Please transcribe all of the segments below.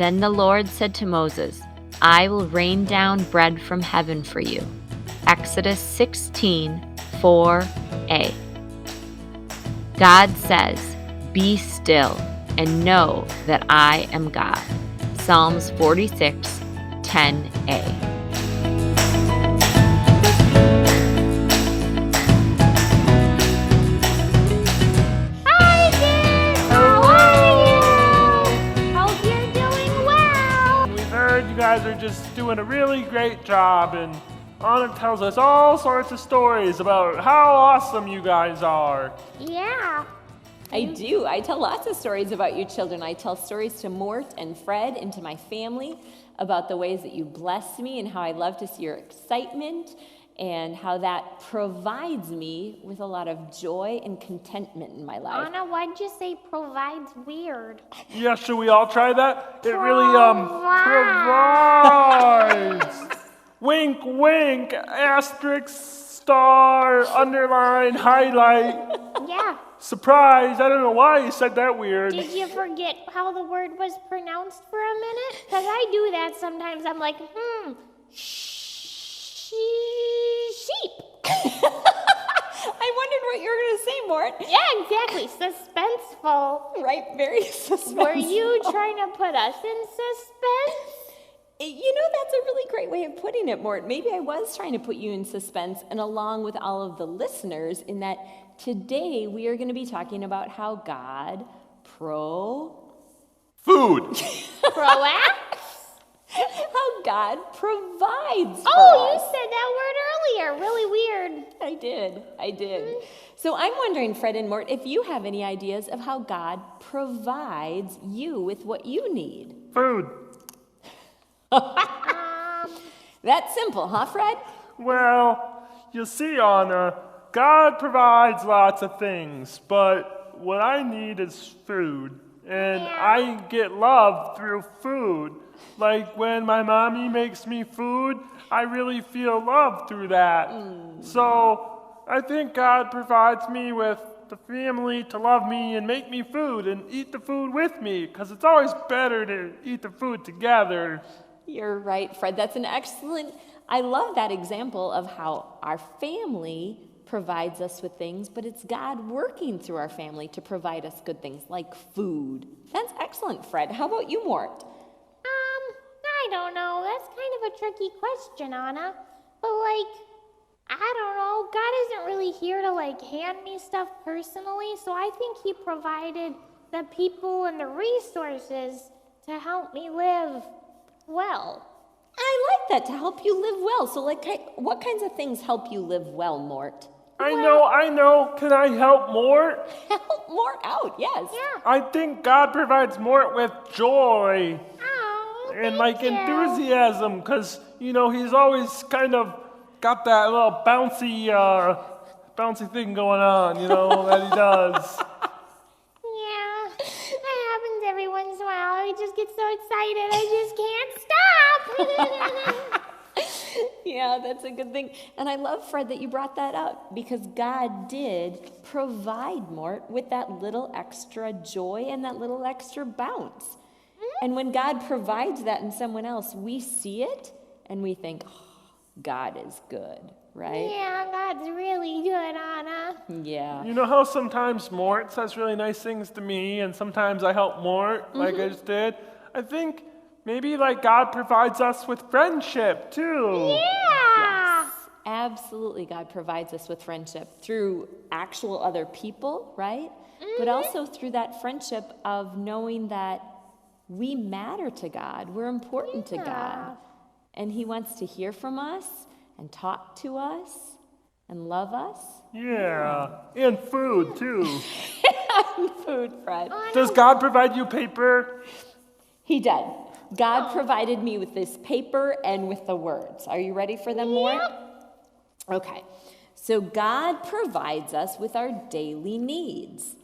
Then the Lord said to Moses, I will rain down bread from heaven for you. Exodus 16:4a. God says, be still and know that I am God. Psalms 46:10a. You guys are just doing a really great job, and Auna tells us all sorts of stories about how awesome you guys are. Yeah. I do. I tell lots of stories about you children. I tell stories to Mort and Fred and to my family about the ways that you bless me and how I love to see your excitement and how that provides me with a lot of joy and contentment in my life. Auna, why'd you say provides weird? Yeah, should we all try that? It really provides. Wink, wink, asterisk, star, underline, highlight. Yeah. Surprise, I don't know why you said that weird. Did you forget how the word was pronounced for a minute? Because I do that sometimes. I'm like, sheep. I wondered what you were going to say, Mort. Yeah, exactly. Suspenseful. Right, very suspenseful. Were you trying to put us in suspense? You know, that's a really great way of putting it, Mort. Maybe I was trying to put you in suspense, and along with all of the listeners, in that today we are going to be talking about how God Food. Proacts? How God provides for Oh, you us. said that word earlier. Really weird. I did. So I'm wondering, Fred and Mort, if you have any ideas of how God provides you with what you need. Food. That's simple, huh, Fred? Well, you see, Auna, God provides lots of things, but what I need is food. And I get love through food. Like when my mommy makes me food, I really feel love through that. So I think God provides me with the family to love me and make me food and eat the food with me, because it's always better to eat the food together. You're right, Fred. That's an excellent, I love that example of how our family provides us with things, but it's God working through our family to provide us good things like food. That's excellent, Fred. How about you, Mort? I don't know. That's kind of a tricky question, Auna. But I don't know. God isn't really here to hand me stuff personally, so I think he provided the people and the resources to help me live well. I like that, to help you live well. So what kinds of things help you live well, Mort? I know. Can I help Mort? Help Mort out, yes. Yeah. I think God provides Mort with joy and Thank you. enthusiasm, because, he's always kind of got that little bouncy thing going on, that he does. Yeah, that happens every once in a while. I just get so excited, I just can't stop. Yeah, that's a good thing. And I love, Fred, that you brought that up, because God did provide Mort with that little extra joy and that little extra bounce. And when God provides that in someone else, we see it and we think, oh, God is good, right? Yeah, God's really good, Auna. Yeah. You know how sometimes Mort says really nice things to me, and sometimes I help Mort, like I just did? I think maybe God provides us with friendship, too. Yeah. Yes, absolutely. God provides us with friendship through actual other people, right? But also through that friendship of knowing that we matter to God. We're important to God. And he wants to hear from us and talk to us and love us. Yeah, and food, too. And food, Fred. Does God provide you paper? He did. God provided me with this paper and with the words. Are you ready for them, Mort? Okay. So God provides us with our daily needs.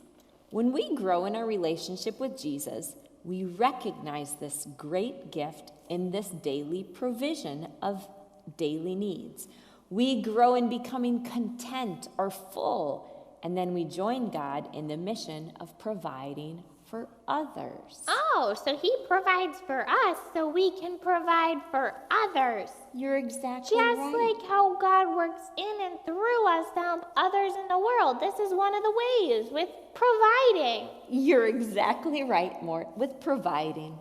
When we grow in our relationship with Jesus, we recognize this great gift in this daily provision of daily needs. We grow in becoming content or full, and then we join God in the mission of providing for others. Oh, so he provides for us so we can provide for others. You're exactly Just right. like how God works in and through us to help others in the world. This is one of the ways with providing. You're exactly right, Mort, with providing.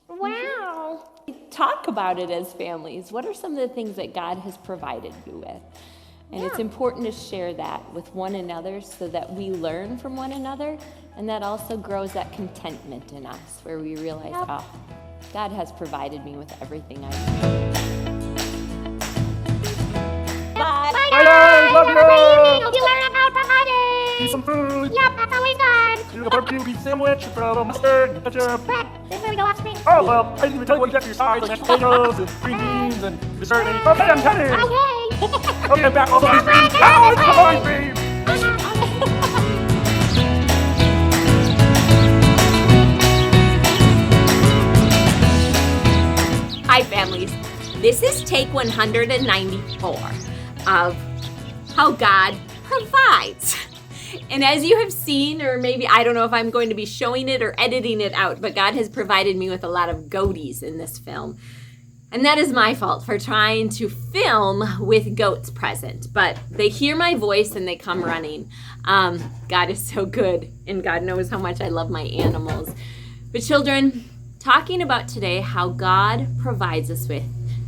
Wow. Talk about it as families. What are some of the things that God has provided you with? And it's important to share that with one another so that we learn from one another, and that also grows that contentment in us where we realize, oh, God has provided me with everything I need. Bye. Bye, Bye, guys. love Have you. a great evening. Hope you learn about providing. Eat some food. Yep, that's always good. Do a barbecue beef sandwich, you throw mustard and ketchup. Brett, this is where we go off screen. Oh, well, I didn't even tell you what you get for your sides, like mashed potatoes and green beans and dessert. And okay, I'm coming. Okay. Okay, I'm back. Also, ice cream. Oh, it's the ice cream. Hi, families. This is take 194 of how God provides. And as you have seen, or maybe I don't know if I'm going to be showing it or editing it out, but God has provided me with a lot of goaties in this film. And that is my fault for trying to film with goats present. But they hear my voice and they come running. God is so good, and God knows how much I love my animals. But children, talking about today how God provides us with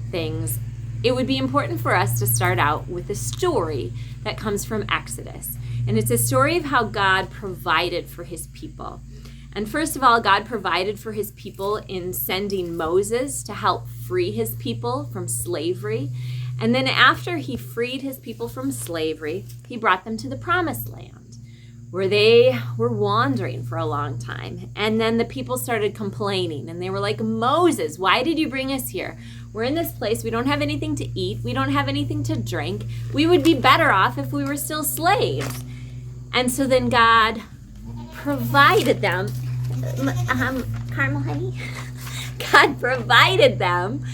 things, it would be important for us to start out with a story that comes from Exodus. And it's a story of how God provided for his people. And first of all, God provided for his people in sending Moses to help free his people from slavery. And then after he freed his people from slavery, he brought them to the promised land, where they were wandering for a long time. And then the people started complaining, and they were like, Moses, why did you bring us here? We're in this place. We don't have anything to eat. We don't have anything to drink. We would be better off if we were still slaves. And so then God provided them, Caramel honey, God provided them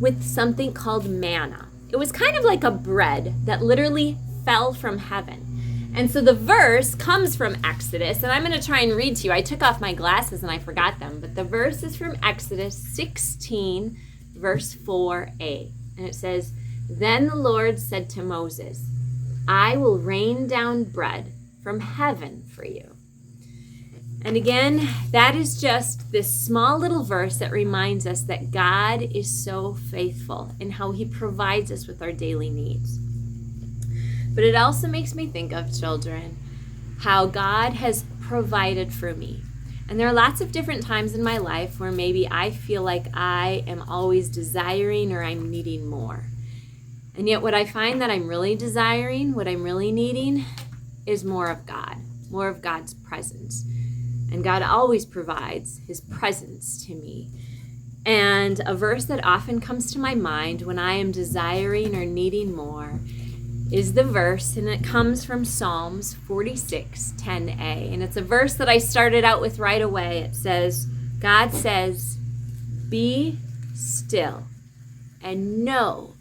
with something called manna. It was kind of like a bread that literally fell from heaven. And so the verse comes from Exodus, and I'm going to try and read to you. I took off my glasses and I forgot them, but the verse is from Exodus 16, verse 4a. And it says, Then the Lord said to Moses, I will rain down bread from heaven for you. And again, that is just this small little verse that reminds us that God is so faithful in how he provides us with our daily needs. But it also makes me think of, children, how God has provided for me. And there are lots of different times in my life where maybe I feel like I am always desiring or I'm needing more. And yet what I find that I'm really desiring, what I'm really needing, is more of God, more of God's presence. And God always provides his presence to me. And a verse that often comes to my mind when I am desiring or needing more is the verse, and it comes from Psalms 46:10a. And it's a verse that I started out with right away. It says, God says, be still and know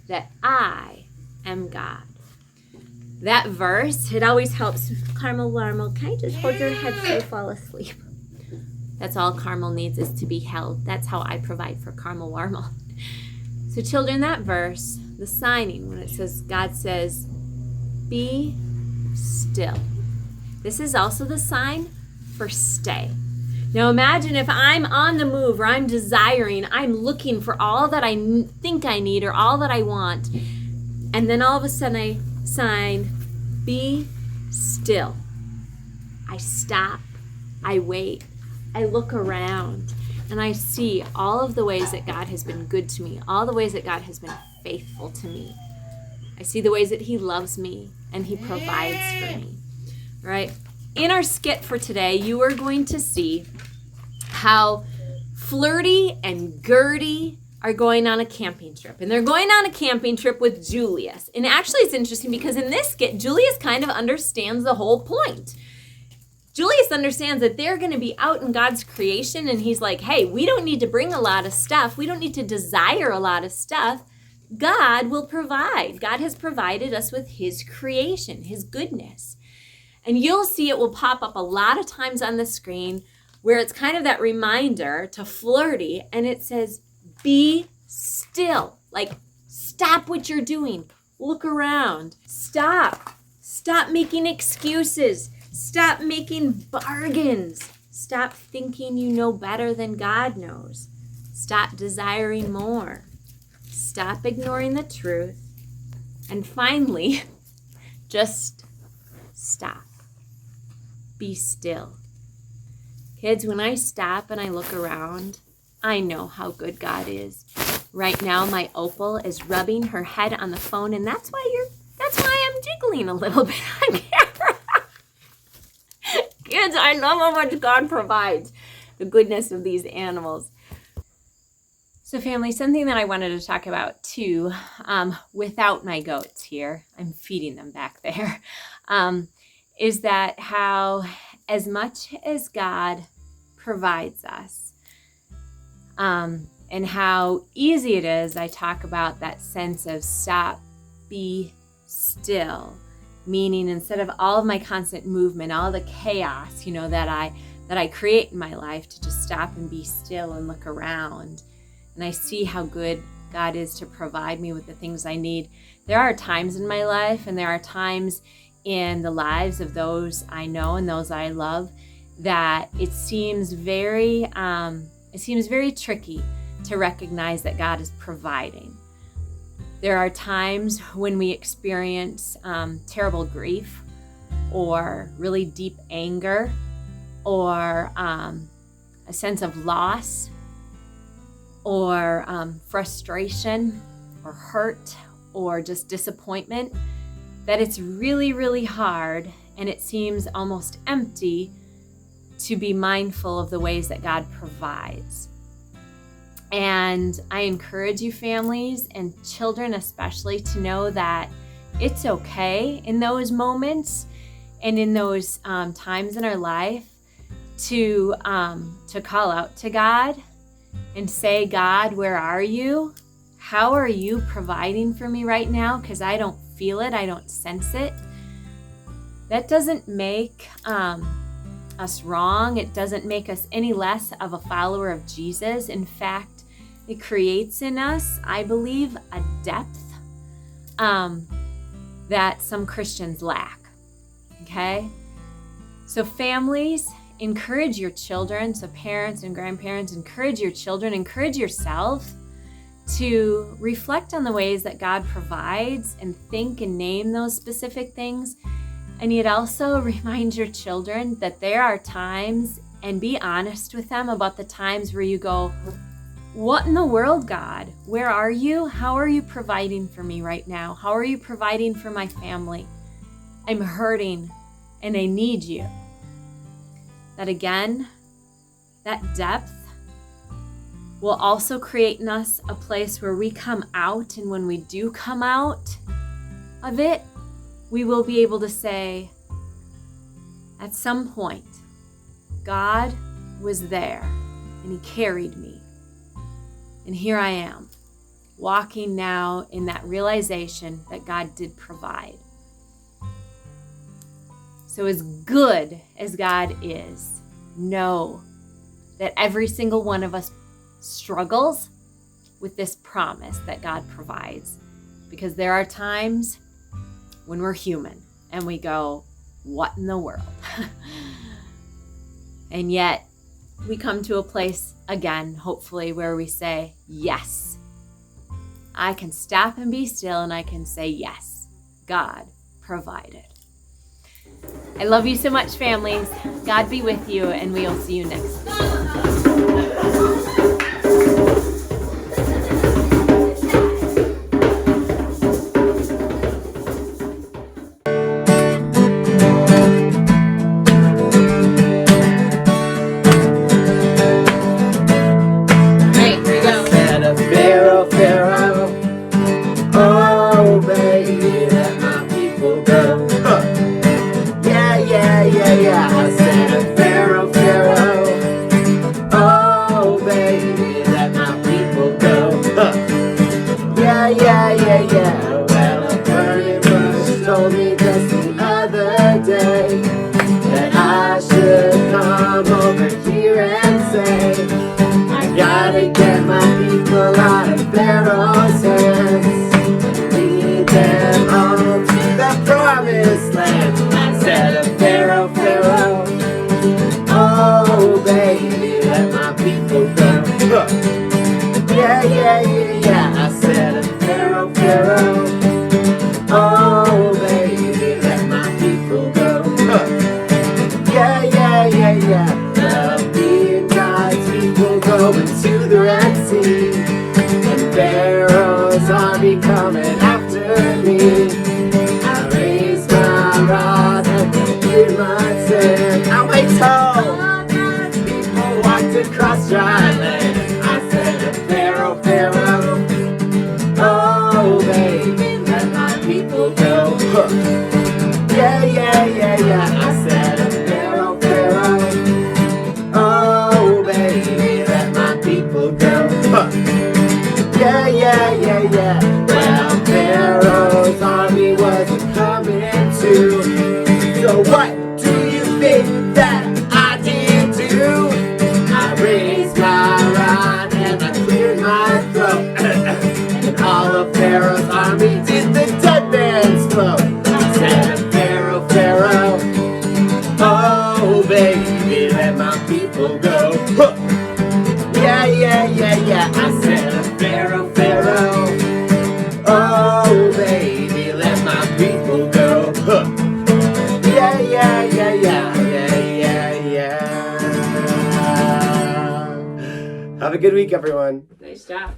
that I am God. That verse, it always helps. Carmel, can I just hold your head so you fall asleep? That's all Carmel needs, is to be held. That's how I provide for Carmel Warmel. So children, that verse, the signing, when it says, God says, be still. This is also the sign for stay. Now imagine if I'm on the move, or I'm desiring, I'm looking for all that I think I need or all that I want, and then all of a sudden I sign, be still. I stop, I wait, I look around, and I see all of the ways that God has been good to me, all the ways that God has been faithful to me. I see the ways that he loves me and he provides for me, right? In our skit for today, you are going to see how Flirty and Gertie are going on a camping trip. And they're going on a camping trip with Julius. And actually it's interesting because in this skit, Julius kind of understands the whole point. Julius understands that they're going to be out in God's creation, and he's like, hey, we don't need to bring a lot of stuff. We don't need to desire a lot of stuff. God will provide. God has provided us with his creation, his goodness. And you'll see it will pop up a lot of times on the screen where it's kind of that reminder to flirty, and it says, be still. Like, stop what you're doing. Look around. Stop making excuses. Stop making bargains. Stop thinking you know better than God knows. Stop desiring more. Stop ignoring the truth. And finally, just stop. Be still. Kids, when I stop and I look around, I know how good God is. Right now, my Opal is rubbing her head on the phone, and that's why I'm jiggling a little bit on camera. Kids, I love how much God provides. The goodness of these animals. So family, something that I wanted to talk about too, without my goats here, I'm feeding them back there, is that how as much as God provides us, and how easy it is, I talk about that sense of stop, be still, meaning instead of all of my constant movement, all the chaos, that I create in my life, to just stop and be still and look around. And I see how good God is to provide me with the things I need. There are times in my life, and there are times in the lives of those I know and those I love, that it seems very tricky to recognize that God is providing. There are times when we experience terrible grief, or really deep anger, or a sense of loss, or frustration, or hurt, or just disappointment, that it's really, really hard, and it seems almost empty to be mindful of the ways that God provides. And I encourage you, families and children especially, to know that it's okay in those moments and in those times in our life to call out to God and say, God, where are you? How are you providing for me right now? Because I don't feel it. I don't sense it. That doesn't make us wrong. It doesn't make us any less of a follower of Jesus. In fact, it creates in us, I believe, a depth that some Christians lack. Okay? So families, encourage your children. So parents and grandparents, encourage your children, encourage yourself to reflect on the ways that God provides and think and name those specific things. And yet also remind your children that there are times, and be honest with them about the times where you go, what in the world, God? Where are you? How are you providing for me right now? How are you providing for my family? I'm hurting and I need you. That again, that depth will also create in us a place where we come out, and when we do come out of it, we will be able to say, at some point, God was there and He carried me. And here I am, walking now in that realization that God did provide. So as good as God is, know that every single one of us struggles with this promise that God provides. Because there are times when we're human and we go, what in the world? And yet we come to a place again, hopefully, where we say, yes, I can stop and be still, and I can say, yes, God provided. I love you so much, families. God be with you, and we will see you next week. Pharaoh, oh baby, let my people go. Yeah. I said, Pharaoh, them all to the promised land. I said, Pharaoh, Pharaoh, oh baby, let my people go. Yeah, yeah, yeah, yeah. I said, Pharaoh, Pharaoh, oh baby, let my people go. Yeah, yeah, yeah, yeah. Well, me and God's people go into the Red Sea, and Pharaoh's army coming after me. I raised my rod and cleared my sin. I wait till people walked across dry land. I said, Pharaoh, Pharaoh, oh baby, let my people go. Yeah, yeah, yeah, yeah. I said, Pharaoh, Pharaoh, oh baby, let my people go. Yeah, yeah, yeah, yeah. Well, Pharaoh's army wasn't coming too. So what do you think that I did do? I raised my rod and I cleared my throat. And all of Pharaoh's army did the dead man's flow. I said, Pharaoh, Pharaoh, oh baby, let my people go. Yeah, yeah, yeah, yeah. I said, Pharaoh, Pharaoh, oh baby, let my people go. Yeah, yeah, yeah, yeah, yeah, yeah, yeah. Have a good week, everyone. Nice job.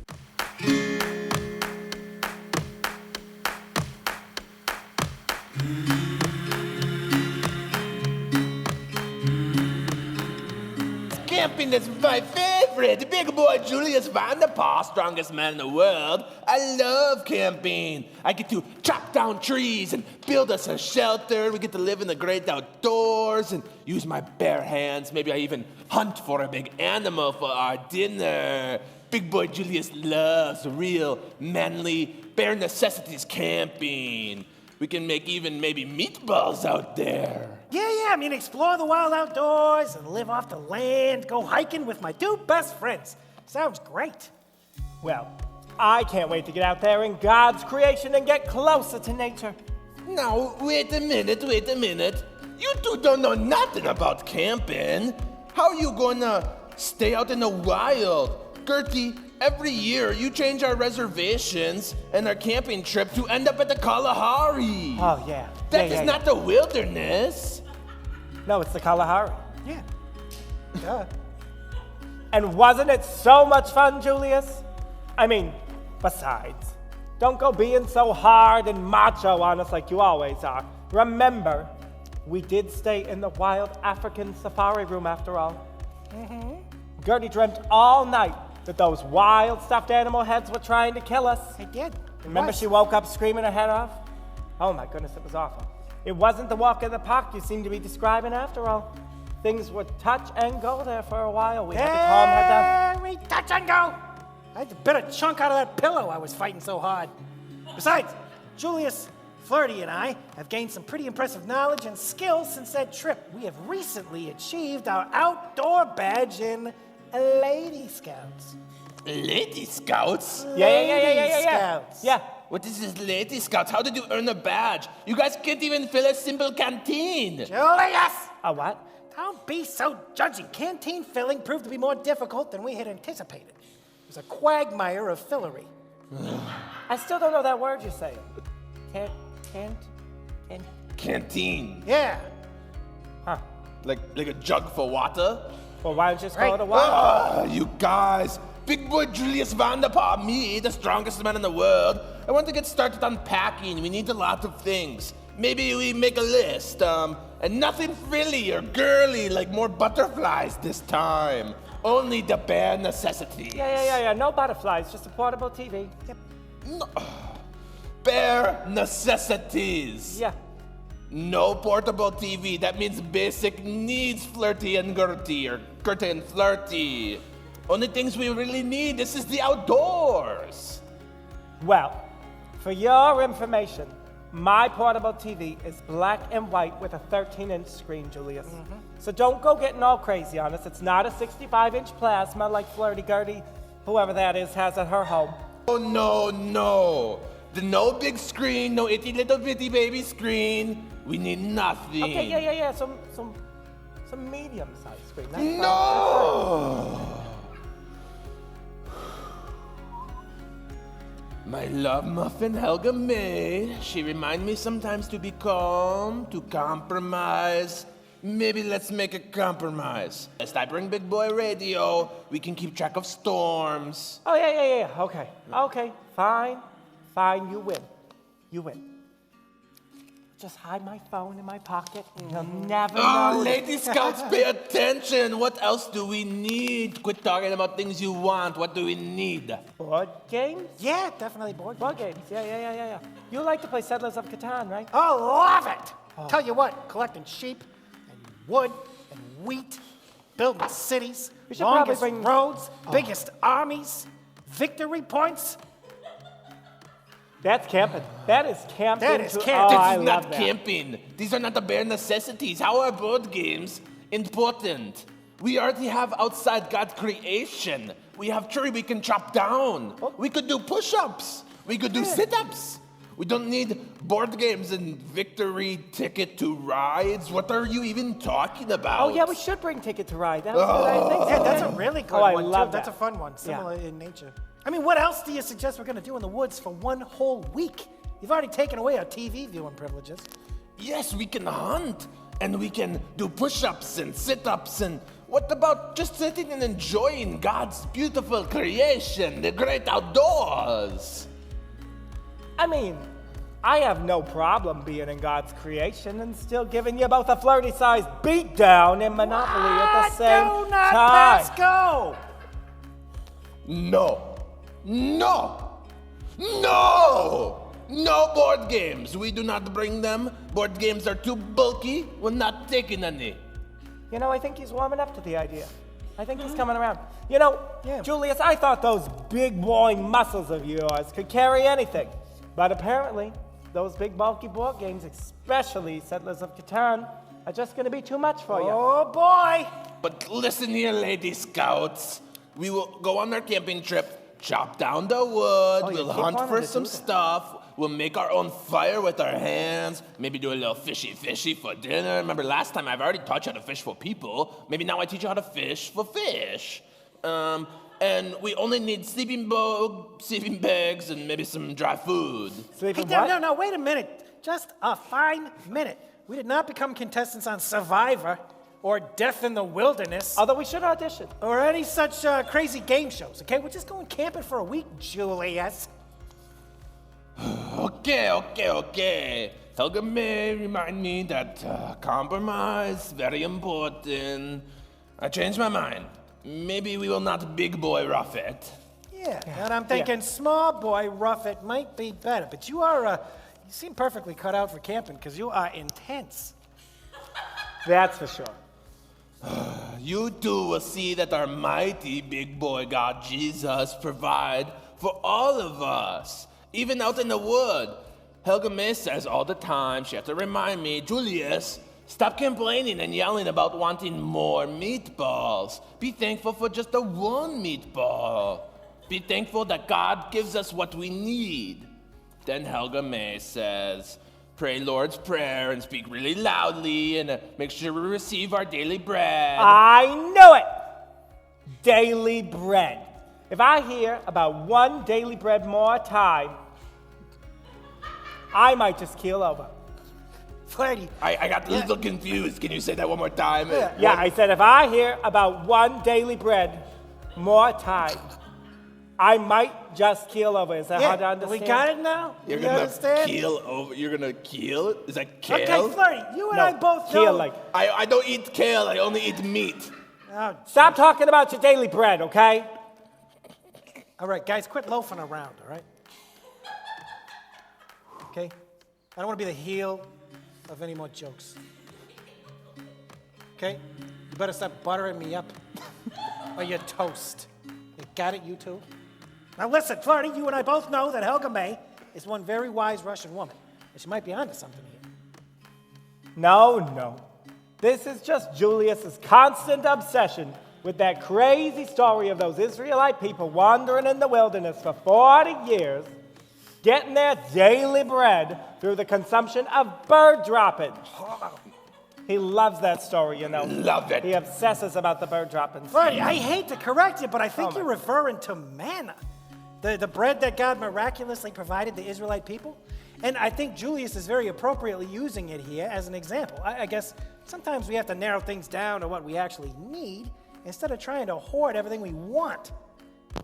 Camping is my favorite. The big boy Julius Van der Paw, strongest man in the world. I love camping. I get to chop down trees and build us a shelter. We get to live in the great outdoors and use my bare hands. Maybe I even hunt for a big animal for our dinner. Big boy Julius loves real, manly, bare necessities camping. We can make even maybe meatballs out there. Yeah, I mean, explore the wild outdoors and live off the land, go hiking with my two best friends. Sounds great. Well, I can't wait to get out there in God's creation and get closer to nature. Now, wait a minute. You two don't know nothing about camping. How are you gonna stay out in the wild? Gertie, every year you change our reservations and our camping trip to end up at the Kalahari. Oh, yeah. That is not the wilderness. No, it's the Kalahari. Yeah. Duh. And wasn't it so much fun, Julius? I mean, besides, don't go being so hard and macho on us like you always are. Remember, we did stay in the wild African safari room after all. Mm-hmm. Gertie dreamt all night that those wild stuffed animal heads were trying to kill us. I did. Remember she woke up screaming her head off? Oh my goodness, it was awful. It wasn't the walk in the park you seemed to be describing after all. Things would touch and go there for a while. We had to calm her down. We touch and go. I had to bit a chunk out of that pillow. I was fighting so hard. Besides, Julius, Flirty, and I have gained some pretty impressive knowledge and skills since that trip. We have recently achieved our outdoor badge in Lady Scouts. Lady Scouts? Yeah. Scouts. Yeah. What is this Lady Scouts? How did you earn a badge? You guys can't even fill a simple canteen. Julius! A what? Don't be so judgy. Canteen filling proved to be more difficult than we had anticipated. It was a quagmire of fillery. I still don't know that word you're saying. Canteen. Yeah. Huh. Like a jug for water? Well, why don't you just call it a Right. water? You guys. Big boy Julius Van der Paw, me, the strongest man in the world. I want to get started on packing. We need a lot of things. Maybe we make a list. And nothing frilly or girly, like more butterflies this time. Only the bare necessities. Yeah. No butterflies, just a portable TV. No. Bare necessities. Yeah. No portable TV. That means basic needs, Flirty and Gertie, or Gertie and Flirty. Only things we really need. This is the outdoors. Well, for your information, my portable TV is black and white with a 13-inch screen, Julius. So don't go getting all crazy on us. It's not a 65-inch plasma like Flirty Gertie, whoever that is, has at her home. Oh, no. No big screen, no itty little bitty baby screen. We need nothing. Okay, yeah. Some medium-sized screen. That's fine. No! My love muffin Helga May. She reminds me sometimes to be calm, to compromise. Maybe let's make a compromise. As I bring Big Boy Radio, we can keep track of storms. Oh, yeah. Okay, fine, you win. Just hide my phone in my pocket and you'll never Oh, know. Lady Scouts, pay attention. What else do we need? Quit talking about things you want. What do we need? Board games? Yeah, definitely board. Board games, yeah. You like to play Settlers of Catan, right? Oh, love it! Tell you what, collecting sheep and wood and wheat, building cities, We should probably longest bring- roads, biggest armies, victory points. That's camping. That is camping. That is to- camping. Oh, I This is love not that. camping. These are not the bare necessities. How are board games important? We already have outside God creation. We have tree we can chop down. We could do push-ups. We could do sit-ups. We don't need board games and victory ticket to rides. What are you even talking about? Oh, yeah, we should bring Ticket to Ride. That was good. I think so. Yeah, that's a really good Oh, I one, love too. That's a that. fun one, similar in nature. I mean, what else do you suggest we're going to do in the woods for one whole week? You've already taken away our TV viewing privileges. Yes, we can hunt. And we can do push-ups and sit-ups. And what about just sitting and enjoying God's beautiful creation, the great outdoors? I mean, I have no problem being in God's creation and still giving you both a flirty-sized beatdown in Monopoly at the same Do not time. let's go! No. No board games. We do not bring them. Board games are too bulky. We're not taking any. You know, I think he's warming up to the idea. I think he's coming around. You know, Yeah. Julius, I thought those big boy muscles of yours could carry anything. But apparently, those big bulky board games, especially Settlers of Catan, are just going to be too much for you. Oh, boy! But listen here, Lady Scouts. We will go on our camping trip, chop down the wood, you we'll keep hunt wanting for to some do that. stuff, we'll make our own fire with our hands, maybe do a little fishy for dinner. Remember last time I've already taught you how to fish for people. Maybe now I teach you how to fish for fish. And we only need sleeping bags, and maybe some dry food. Hey, Sleeping no, what? wait a minute. Just a fine minute. We did not become contestants on Survivor or Death in the Wilderness Although we should audition. or any such crazy game shows, okay? We're just going camping for a week, Julius. Okay. Helga May remind me that compromise very important. I changed my mind. Maybe we will not big boy rough it. Yeah, and I'm thinking small boy rough it might be better, but you are, you seem perfectly cut out for camping because you are intense. That's for sure. You too will see that our mighty big boy God Jesus provide for all of us, even out in the wood. Helga May says all the time, she has to remind me, Julius, stop complaining and yelling about wanting more meatballs. Be thankful for just the one meatball. Be thankful that God gives us what we need. Then Helga May says, pray Lord's Prayer and speak really loudly and make sure we receive our daily bread. I knew it! Daily bread. If I hear about one daily bread more time, I might just keel over. Freddy, I got a little confused. Can you say that one more time? Yeah, I said if I hear about one daily bread more time, I might just keel over. Is that hard to understand? we got it now? You're you gonna understand? keel over. You're gonna keel? Is that kale? Okay, Flirty, you and No, I both keel know. like. I don't eat kale. I only eat meat. Oh, Stop talking about your daily bread, okay? all right, guys, quit loafing around, all right? Okay? I don't want to be the heel of any more jokes. Okay? You better stop buttering me up or you're toast. You got it, you two? Now listen, Flirty, you and I both know that Helga May is one very wise Russian woman. And she might be onto something here. No. This is just Julius's constant obsession with that crazy story of those Israelite people wandering in the wilderness for 40 years, getting their daily bread through the consumption of bird droppings. He loves that story, you know. Love it. He obsesses about the bird droppings. Freddy, I hate to correct you, but I think you're referring to manna. The bread that God miraculously provided the Israelite people. And I think Julius is very appropriately using it here as an example. I guess sometimes we have to narrow things down to what we actually need instead of trying to hoard everything we want.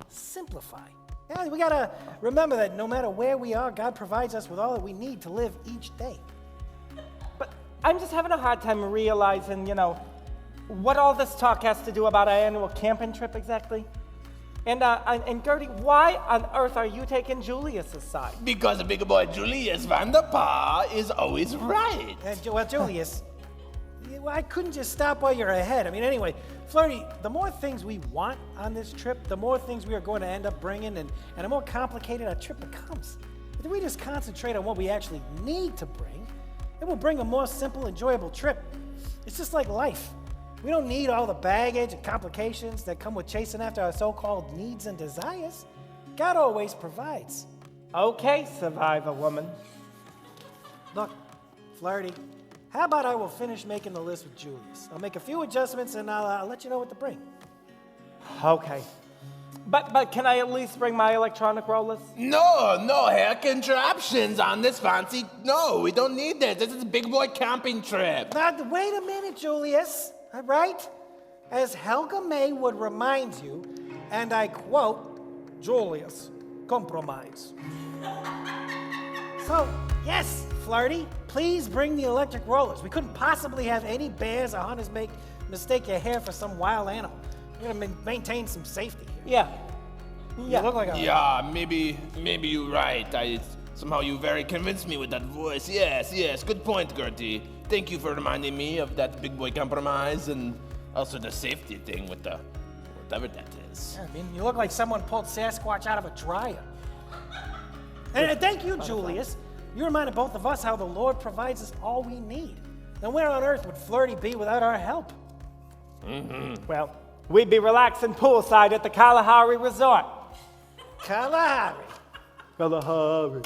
Simplify. Yeah, we gotta remember that no matter where we are, God provides us with all that we need to live each day. But I'm just having a hard time realizing, you know, what all this talk has to do about our annual camping trip exactly. And Gertie, why on earth are you taking Julius's side? Because the big boy Julius Van der Paar is always right. Well, Julius, I couldn't just stop while you're ahead. I mean, anyway, Flirty, the more things we want on this trip, the more things we are going to end up bringing, and the more complicated our trip becomes. If we just concentrate on what we actually need to bring, it will bring a more simple, enjoyable trip. It's just like life. We don't need all the baggage and complications that come with chasing after our so-called needs and desires. God always provides. Okay, Survivor Woman. Look, Flirty, how about I will finish making the list with Julius? I'll make a few adjustments and I'll let you know what to bring. Okay. But can I at least bring my electronic rollers? No hair contraptions on this fancy. No, we don't need this. This is a big boy camping trip. Now, wait a minute, Julius. All right? As Helga May would remind you, and I quote, Julius, compromise. So, yes, Flirty, please bring the electric rollers. We couldn't possibly have any bears or hunters mistake your hair for some wild animal. We're gonna maintain some safety here. Yeah. You look like a... Yeah, maybe you're right. Somehow you very convinced me with that voice. Yes, good point, Gertie. Thank you for reminding me of that big boy compromise and also the safety thing with the whatever that is. Yeah, I mean, you look like someone pulled Sasquatch out of a dryer. And thank you, Julius. You reminded both of us how the Lord provides us all we need. Then where on earth would Flirty be without our help? Mm-hmm. Well, we'd be relaxing poolside at the Kalahari Resort. Kalahari. Kalahari.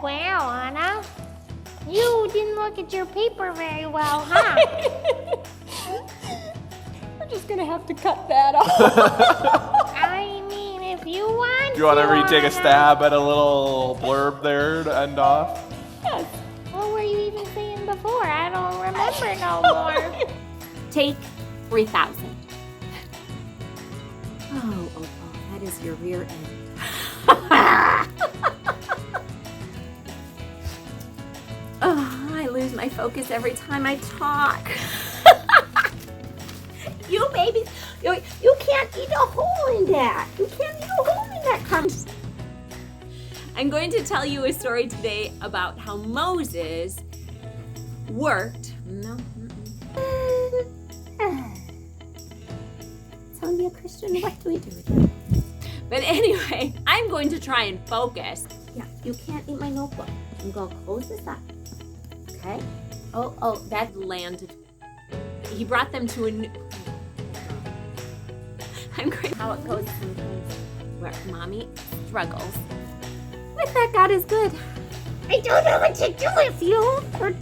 Wow, Anna. You didn't look at your paper very well, huh? We're just gonna have to cut that off. I mean, if you want You want to retake Anna. a stab at a little blurb there to end off? Yes. What were you even saying before? I don't remember no more. Take 3,000. Oh, that is your rear end. Oh, I lose my focus every time I talk. You baby, you can't eat a hole in that. You can't eat a hole in that crumbs. I'm going to tell you a story today about how Moses worked. Tell me a Christian, what do we do with it? But anyway, I'm going to try and focus. Yeah, you can't eat my notebook. I'm gonna close this up. Okay? Oh, that Landed. He brought them to a new. I'm going how it goes sometimes. where mommy struggles. With that, God is good. I don't know what to do with you. Or